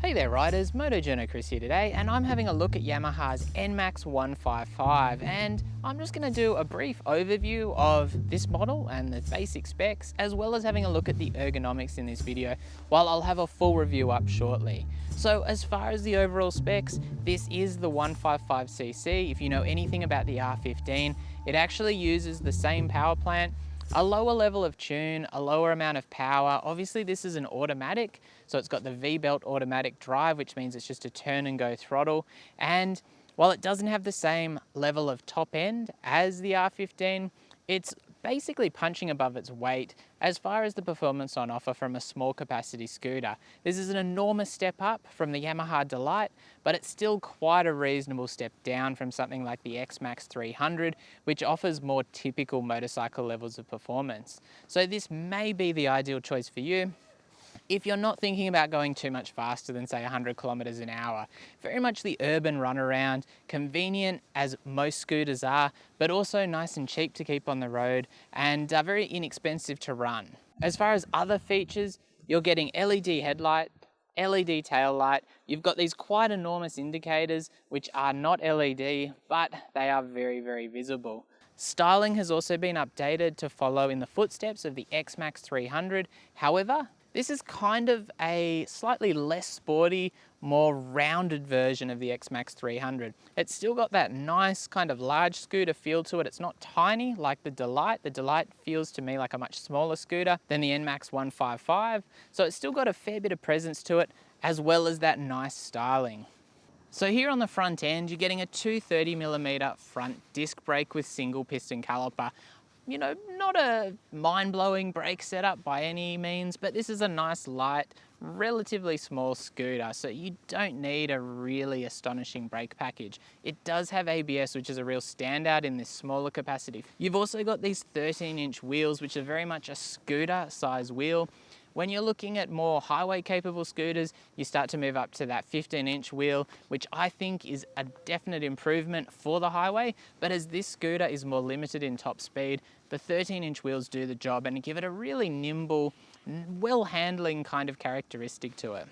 Hey there riders, Moto Journo Kris here today, and I'm having a look at Yamaha's NMax 155, and I'm just going to do a brief overview of this model and the basic specs, as well as having a look at the ergonomics in this video, while I'll have a full review up shortly. So as far as the overall specs, this is the 155cc. If you know anything about the R15, it actually uses the same power plant, a lower level of tune, a lower amount of power. Obviously this is an automatic, so it's got the V-belt automatic drive, which means it's just a turn and go throttle. And while it doesn't have the same level of top end as the R15, it's basically punching above its weight as far as the performance on offer from a small capacity scooter. This is an enormous step up from the Yamaha Delight, but it's still quite a reasonable step down from something like the NMax 300, which offers more typical motorcycle levels of performance. So this may be the ideal choice for you if you're not thinking about going too much faster than say 100 kilometers an hour. Very much the urban runaround, convenient as most scooters are, but also nice and cheap to keep on the road and very inexpensive to run. As far as other features, you're getting LED headlight, LED tail light. You've got these quite enormous indicators which are not LED, but they are very, very visible. Styling has also been updated to follow in the footsteps of the NMax 300. However, this is kind of a slightly less sporty, more rounded version of the NMax 300. It's still got that nice kind of large scooter feel to it. It's not tiny like the Delight. The Delight feels to me like a much smaller scooter than the NMax 155. So it's still got a fair bit of presence to it, as well as that nice styling. So here on the front end, you're getting a 230mm front disc brake with single piston caliper. You know, not a mind-blowing brake setup by any means, but this is a nice, light, relatively small scooter, so you don't need a really astonishing brake package. It does have ABS, which is a real standout in this smaller capacity. You've also got these 13-inch wheels, which are very much a scooter size wheel. When you're looking at more highway capable scooters, you start to move up to that 15-inch wheel, which I think is a definite improvement for the highway. But as this scooter is more limited in top speed, the 13-inch wheels do the job and give it a really nimble, well-handling kind of characteristic to it.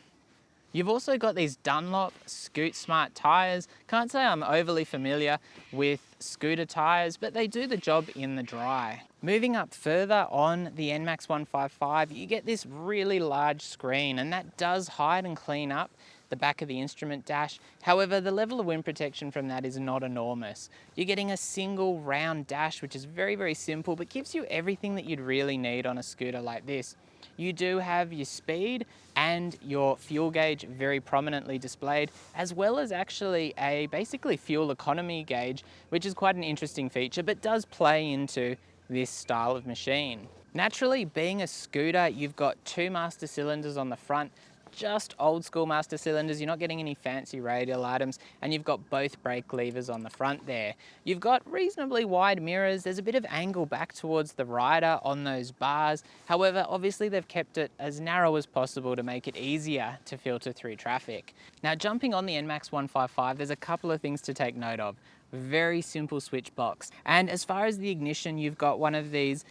You've also got these Dunlop Scoot Smart tyres. Can't say I'm overly familiar with scooter tyres, but they do the job in the dry. Moving up further on the NMax 155, you get this really large screen, and that does hide and clean up the back of the instrument dash. However, the level of wind protection from that is not enormous. You're getting a single round dash, which is very, very simple, but gives you everything that you'd really need on a scooter like this. You do have your speed and your fuel gauge very prominently displayed, as well as actually a basically fuel economy gauge, which is quite an interesting feature, but does play into this style of machine. Naturally, being a scooter, you've got two master cylinders on the front, just old school master cylinders. You're not getting any fancy radial items, and you've got both brake levers on the front there. You've got reasonably wide mirrors. There's a bit of angle back towards the rider on those bars. However, obviously they've kept it as narrow as possible to make it easier to filter through traffic. Now, jumping on the NMax 155, there's a couple of things to take note of. Very simple switch box. And as far as the ignition, you've got one of these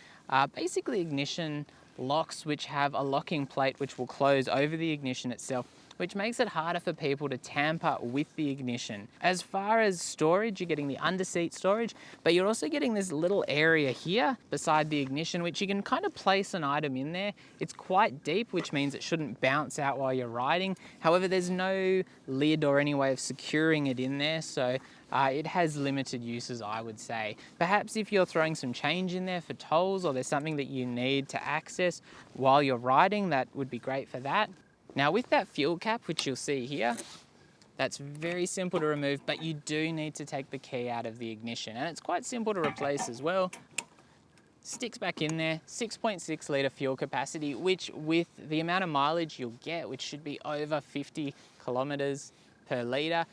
basically ignition locks which have a locking plate which will close over the ignition itself, which makes it harder for people to tamper with the ignition. As far as storage, you're getting the underseat storage, but you're also getting this little area here beside the ignition, which you can kind of place an item in there. It's quite deep, which means it shouldn't bounce out while you're riding. However, there's no lid or any way of securing it in there, so it has limited uses, I would say. Perhaps if you're throwing some change in there for tolls, or there's something that you need to access while you're riding, that would be great for that. Now with that fuel cap, which you'll see here, that's very simple to remove, but you do need to take the key out of the ignition, and it's quite simple to replace as well. Sticks back in there, 6.6 litre fuel capacity, which with the amount of mileage you'll get, which should be over 50 kilometres per litre,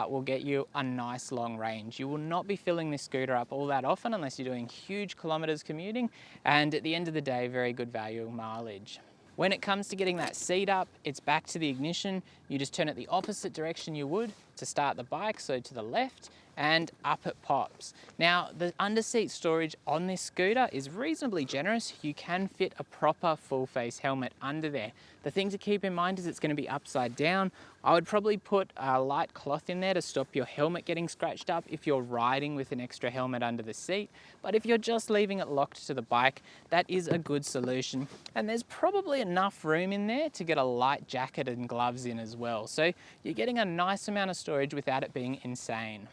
will get you a nice long range. You will not be filling this scooter up all that often unless you're doing huge kilometres commuting, and at the end of the day, very good value mileage. When it comes to getting that seat up, it's back to the ignition. You just turn it the opposite direction you would to start the bike, so to the left, and up it pops. Now, the underseat storage on this scooter is reasonably generous. You can fit a proper full face helmet under there. The thing to keep in mind is it's going to be upside down. I would probably put a light cloth in there to stop your helmet getting scratched up if you're riding with an extra helmet under the seat. But if you're just leaving it locked to the bike, that is a good solution. And there's probably enough room in there to get a light jacket and gloves in as well. So you're getting a nice amount of storage without it being insane.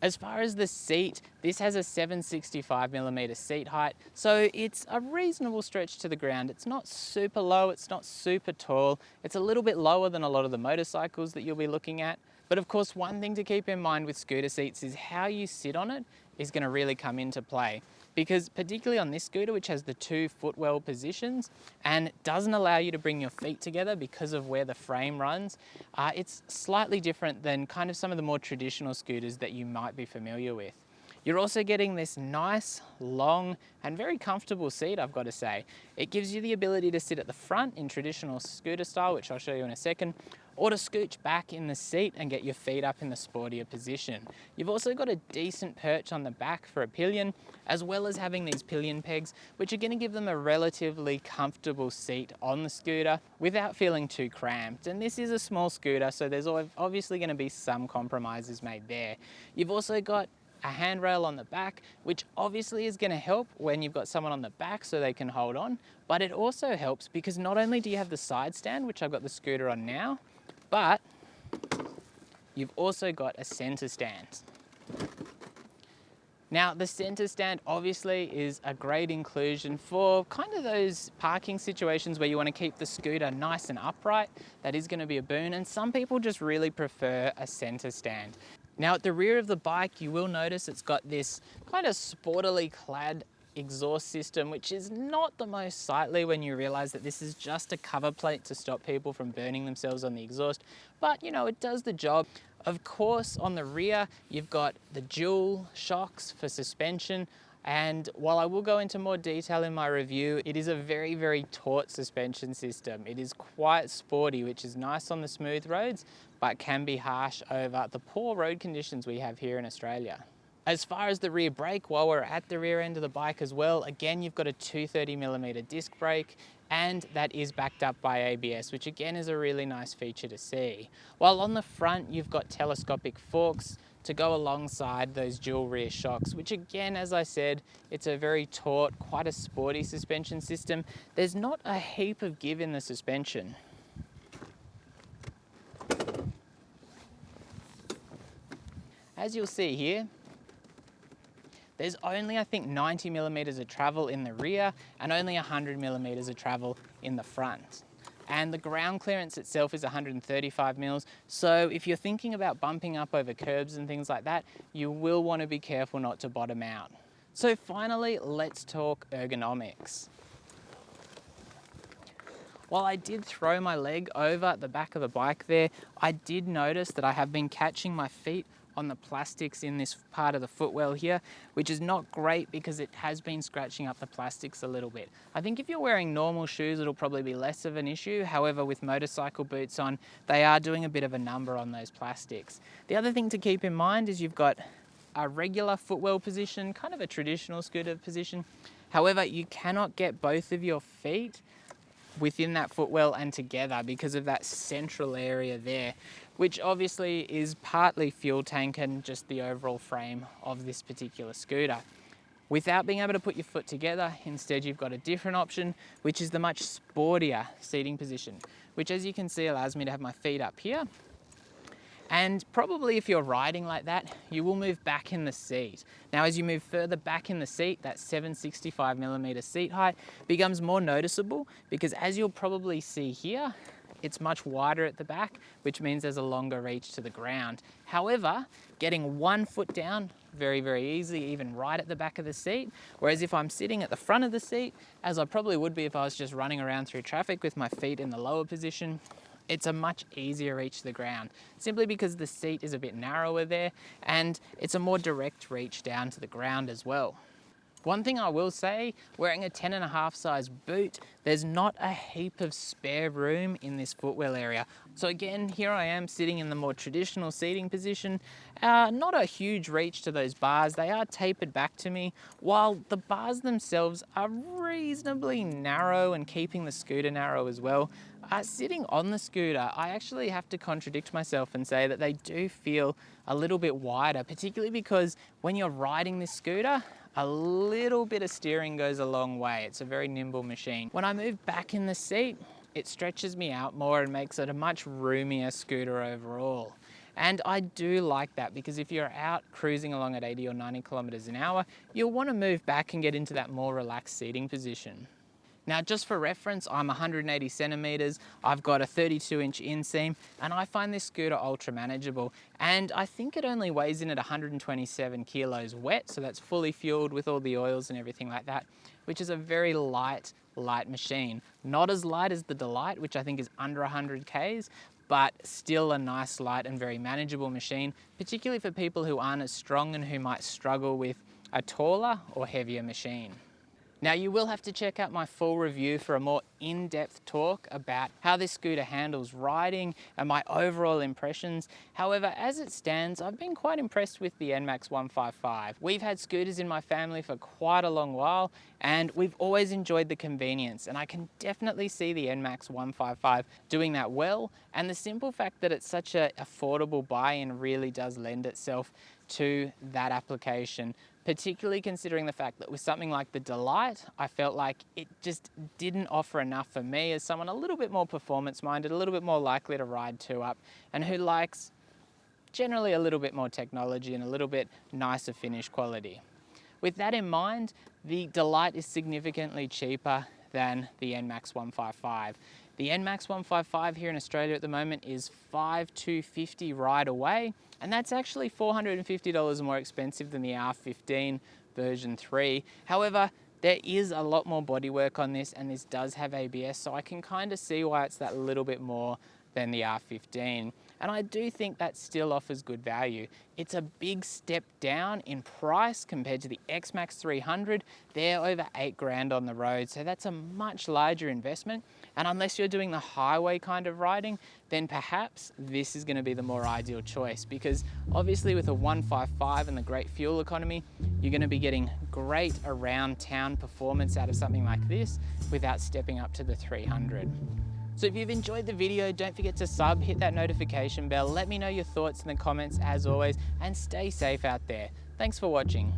As far as the seat, this has a 765mm seat height, so it's a reasonable stretch to the ground. It's not super low, it's not super tall. It's a little bit lower than a lot of the motorcycles that you'll be looking at. But of course, one thing to keep in mind with scooter seats is how you sit on it is going to really come into play. Because particularly on this scooter, which has the 2 footwell positions and doesn't allow you to bring your feet together because of where the frame runs, it's slightly different than kind of some of the more traditional scooters that you might be familiar with. You're also getting this nice, long, and very comfortable seat, I've got to say. It gives you the ability to sit at the front in traditional scooter style, which I'll show you in a second, or to scooch back in the seat and get your feet up in the sportier position. You've also got a decent perch on the back for a pillion, as well as having these pillion pegs, which are going to give them a relatively comfortable seat on the scooter without feeling too cramped. And this is a small scooter, so there's obviously going to be some compromises made there. You've also got a handrail on the back, which obviously is going to help when you've got someone on the back so they can hold on, but it also helps because not only do you have the side stand, which I've got the scooter on now, but you've also got a center stand. Now, the center stand obviously is a great inclusion for kind of those parking situations where you want to keep the scooter nice and upright. That is going to be a boon, and some people just really prefer a center stand. Now, at the rear of the bike, you will notice it's got this kind of sportily clad exhaust system, which is not the most sightly when you realize that this is just a cover plate to stop people from burning themselves on the exhaust. But, you know, it does the job. Of course, on the rear, you've got the dual shocks for suspension. And while I will go into more detail in my review, it is a very, very taut suspension system. It is quite sporty, which is nice on the smooth roads, but can be harsh over the poor road conditions we have here in Australia. As far as the rear brake, while we're at the rear end of the bike as well, again, you've got a 230mm disc brake, and that is backed up by ABS, which again is a really nice feature to see. While on the front, you've got telescopic forks to go alongside those dual rear shocks, which again, as I said, it's a very taut, quite a sporty suspension system. There's not a heap of give in the suspension. As you'll see here, there's only, I think, 90mm of travel in the rear and only 100mm of travel in the front. And the ground clearance itself is 135mm, so if you're thinking about bumping up over curbs and things like that, you will want to be careful not to bottom out. So finally, let's talk ergonomics. While I did throw my leg over the back of the bike there, I did notice that I have been catching my feet on the plastics in this part of the footwell here, which is not great because it has been scratching up the plastics a little bit. I think if you're wearing normal shoes, it'll probably be less of an issue. However, with motorcycle boots on, they are doing a bit of a number on those plastics. The other thing to keep in mind is you've got a regular footwell position, kind of a traditional scooter position. However, you cannot get both of your feet within that footwell and together because of that central area there, which obviously is partly fuel tank and just the overall frame of this particular scooter. Without being able to put your foot together, instead you've got a different option, which is the much sportier seating position, which, as you can see, allows me to have my feet up here. And probably if you're riding like that, you will move back in the seat. Now, as you move further back in the seat, that 765mm seat height becomes more noticeable because, as you'll probably see here, it's much wider at the back, which means there's a longer reach to the ground. However, getting one foot down, very, very easy, even right at the back of the seat. Whereas if I'm sitting at the front of the seat, as I probably would be if I was just running around through traffic with my feet in the lower position, it's a much easier reach to the ground, simply because the seat is a bit narrower there and it's a more direct reach down to the ground as well. One thing I will say, wearing a 10.5 size boot, there's not a heap of spare room in this footwell area. So again, here I am sitting in the more traditional seating position. Not a huge reach to those bars. They are tapered back to me, while the bars themselves are reasonably narrow and keeping the scooter narrow as well. Sitting on the scooter, I actually have to contradict myself and say that they do feel a little bit wider, particularly because when you're riding this scooter, a little bit of steering goes a long way. It's a very nimble machine. When I move back in the seat, it stretches me out more and makes it a much roomier scooter overall. And I do like that, because if you're out cruising along at 80 or 90 kilometers an hour, you'll want to move back and get into that more relaxed seating position. Now, just for reference, I'm 180 centimeters, I've got a 32-inch inseam, and I find this scooter ultra manageable. And I think it only weighs in at 127 kilos wet, so that's fully fueled with all the oils and everything like that, which is a very light machine. Not as light as the Delight, which I think is under 100 Ks, but still a nice, light and very manageable machine, particularly for people who aren't as strong and who might struggle with a taller or heavier machine. Now, you will have to check out my full review for a more in-depth talk about how this scooter handles riding and my overall impressions. However, as it stands, I've been quite impressed with the NMax 155. We've had scooters in my family for quite a long while, and we've always enjoyed the convenience, and I can definitely see the NMax 155 doing that well. And the simple fact that it's such an affordable buy-in really does lend itself to that application, particularly considering the fact that with something like the Delight, I felt like it just didn't offer enough for me as someone a little bit more performance minded, a little bit more likely to ride 2-up, and who likes generally a little bit more technology and a little bit nicer finish quality. With that in mind, the Delight is significantly cheaper than the NMax 155. The NMax 155 here in Australia at the moment is $5,250 right away, and that's actually $450 more expensive than the R15 version 3. However, there is a lot more bodywork on this, and this does have ABS, so I can kind of see why it's that little bit more than the R15. And I do think that still offers good value. It's a big step down in price compared to the X-Max 300. They're over $8,000 on the road, so that's a much larger investment. And unless you're doing the highway kind of riding, then perhaps this is going to be the more ideal choice, because obviously with a 155 and the great fuel economy, you're going to be getting great around town performance out of something like this without stepping up to the 300. So if you've enjoyed the video, don't forget to sub, hit that notification bell, let me know your thoughts in the comments as always, and stay safe out there. Thanks for watching.